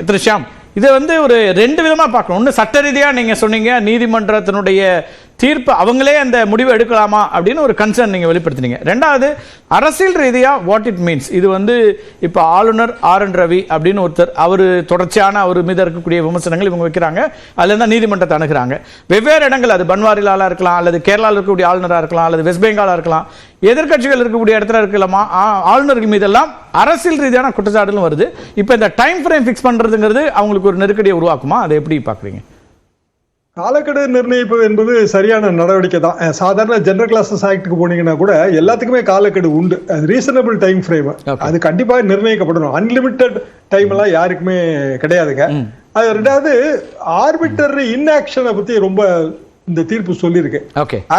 திரு ஷியாம், இதை ஒரு ரெண்டு விதமா பார்க்கணும். ஒன்று சட்ட ரீதியா நீங்க சொன்னீங்க, நீதிமன்றத்தினுடைய தீர்ப்பு அவங்களே அந்த முடிவு எடுக்கலாமா அப்படின்னு ஒரு கன்சர்ன் நீங்க வெளிப்படுத்தினீங்க. ரெண்டாவது அரசியல் ரீதியா வாட் இட் மீன்ஸ். இது இப்போ ஆளுநர் RN ரவி அப்படின்னு ஒருத்தர், அவர் தொடர்ச்சியான அவர் மீது இருக்கக்கூடிய விமர்சனங்கள் இவங்க வைக்கிறாங்க, அதுல இருந்தா நீதிமன்றத்தை அணுகிறாங்க. வெவ்வேறு இடங்கள், அது பன்வாரிலாலா இருக்கலாம், அல்லது கேரளாவில் இருக்கக்கூடிய ஆளுநராக இருக்கலாம், அல்லது வெஸ்ட் பெங்காலா இருக்கலாம், எதிர்கட்சிகள் இருக்கக்கூடிய இடத்துல இருக்கலாமா, ஆளுநர்கள் மீதெல்லாம் அரசியல் ரீதியான குற்றச்சாட்டுகளும் வருது. இப்போ இந்த டைம் ஃப்ரேம் ஃபிக்ஸ் பண்றதுங்கிறது அவங்களுக்கு ஒரு நெருக்கடியை உருவாக்குமா? அதை எப்படி பாக்குறீங்க? காலக்கெடு நிர்ணயிப்பது என்பது சரியான நடவடிக்கை தான். சாதாரண ஜெனரல் கிளாஸஸ் ஆக்டுக்கு போனீங்கன்னா கூட எல்லாத்துக்குமே காலக்கெடு உண்டு. அது ரீசனபிள் டைம் ஃப்ரேம், அது கண்டிப்பாக நிர்ணயிக்கப்படணும். அன்லிமிட்டெட் டைம் எல்லாம் யாருக்குமே கிடையாதுங்க. அது ரெண்டாவது ஆர்பிட்டரி இன்ஆக்ஷனை பத்தி ரொம்ப இந்த தீர்ப்பு சொல்லியிருக்கு.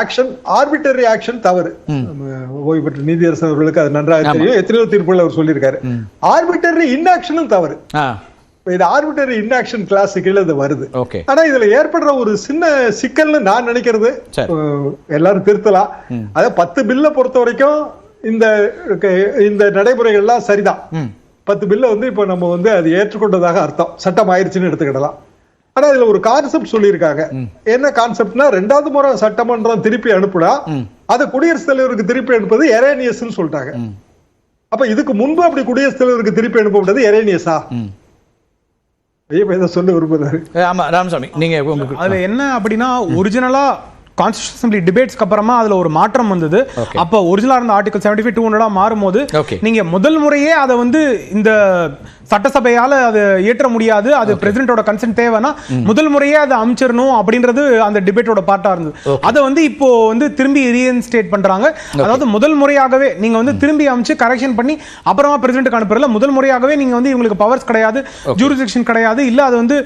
ஆக்ஷன், ஆர்பிட்டரி ஆக்ஷன் தவறு. ஓய்வு பெற்ற நீதியரசர் அவர்களுக்கு அது நன்றாக தெரியும். எத்தனையோ தீர்ப்புகள் அவர் சொல்லியிருக்காரு. ஆர்பிட்டரி இன்ஆக்ஷனும் தவறு. இது ஆர்பிட்டரி இன்ஆக்ஷன் கிளாஸ் கீழே இது வருது. ஆனா இதுல ஏற்படுற ஒரு சின்ன சிக்கல்னு நான் நினைக்கிறது, எல்லாரும் திருத்தலாம். அத 10 பில்ல பொறுத்த வரைக்கும் இந்த நடைமுறைகள்லாம் சரிதான். 10 பில்ல இப்ப நம்ம அது ஏற்றுக்கொண்டதாக அர்த்தம், சட்டம் ஆயிடுச்சுன்னு எடுத்துக்கிடலாம். ஆனா இதுல ஒரு கான்செப்ட் சொல்லியிருக்காங்க. என்ன கான்செப்ட்னா, 2வது முறை சட்டமன்றம் திருப்பி அனுப்புனா அது குடியரசுத் தலைவருக்கு திருப்பி அனுப்புவது எரேனியஸ் சொல்லிட்டாங்க. அப்ப இதுக்கு முன்பு அப்படி குடியரசுத் தலைவருக்கு திருப்பி அனுப்பப்பட்டது எரேனியஸா? சொல்ல விரும்புறாரு. ஆமா ராமசாமி, நீங்க அதுல என்ன அப்படின்னா, ஒரிஜினலா கான்ஸ்டிடியூஷன் அசெம்பிளி டிபேட்ஸ்க்கு அப்புறமா அதுல ஒரு மாற்றம் வந்தது. அப்ப ஒரிஜினலா இருந்த ஆர்டிகல் 75(200) மாறும்போது நீங்க முதல் முறையே அதை இந்த சட்டசபையால அதை ஏற்ற முடியாது, அது பிரசிடென்ட்டோட கன்சென்ட் தேவைன்னா முதல் முறையே அதை அமைச்சிடணும் அப்படின்றது அந்த டிபேட்டோட பார்ட்டா இருந்தது. அதை இப்போ திரும்பி ரீஇன்ஸ்டேட் பண்றாங்க. அதாவது முதல் முறையாகவே நீங்க திரும்பி அமைச்சு கரெக்ஷன் பண்ணி அப்புறமா பிரசிடென்ட்டுக்கு அனுப்புறதுல முதல் முறையாகவே நீங்க இவங்களுக்கு பவர்ஸ் கிடையாது, ஜூரிஸ்டிக்ஷன் கிடையாது, இல்ல அது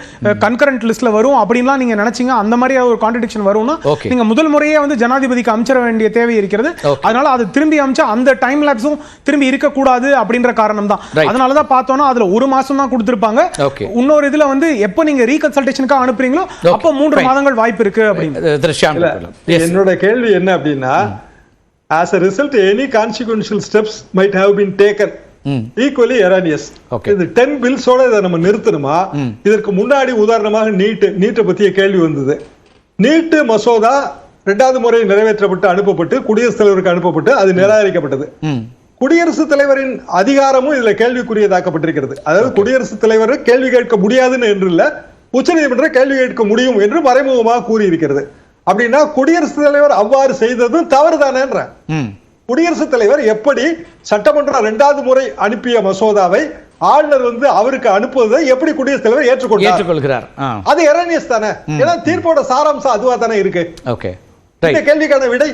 கன்கரண்ட் லிஸ்ட்ல வரும் அப்படின்லாம் நீங்க நினைச்சீங்க. அந்த மாதிரி ஒரு கான்ட்ரடிக்ஷன் வரும்னா நீங்க முதல் முறையே ஜனாதிபதிக்கு அமைச்சிட வேண்டிய தேவை இருக்கிறது. அதனால அது திரும்பி அமைச்சா அந்த டைம் லேப்ஸும் திரும்பி இருக்க கூடாது அப்படின்ற காரணம் தான். அதனாலதான் பார்த்தோம்னா அதுல 1 மாசம் தான் கொடுத்திருப்பாங்க. இன்னொரு இதுல எப்ப நீங்க ரீகன்சல்டேஷனுக்காக அனுப்புறீங்களோ அப்ப 3 மாதங்கள் வாய்ப்பு இருக்கு அப்படின்னு. என்னோட கேள்வி என்ன அப்படின்னா, as a result any consequential steps might have been taken equally erroneous. இது 10 பில்ஸோட இதை நம்ம நிறுத்தணுமா? இதற்கு முன்னாடி உதாரணமாக நீட்டை பத்திய கேள்வி வந்தது. நீட்டு மசோதா 2வது முறை நிறைவேற்றப்பட்டு அனுப்பப்பட்டு குடியரசுத் தலைவருக்கு அனுப்பப்பட்டு அது நிராகரிக்கப்பட்டது. குடியரசுத் தலைவரின் அதிகாரமும் இதுல கேள்விக்குரியதாக்கப்பட்டிருக்கிறது. அதாவது குடியரசுத் தலைவர் கேள்வி கேட்க முடியாதுன்னு என்று இல்ல, உச்சநீதிமன்றம் கேள்வி கேட்க முடியும் என்று மறைமுகமாக கூறியிருக்கிறது. அப்படின்னா குடியரசுத் தலைவர் அவ்வாறு செய்ததும் தவறுதானேன்ற. குடியரசுத் தலைவர் எப்படி சட்டமன்றம் 2வது முறை அனுப்பிய மசோதாவை ஆளுநர் அவருக்கு அனுப்புவதை எப்படி குடியரசுத் தலைவர் ஏற்றுக்கொள்கிறார்? அது எரேனியஸ் தானே. ஏன்னா தீர்ப்போட சாராம்சம் அதுவா தானே இருக்கு. இந்த கேள்விக்கான விடை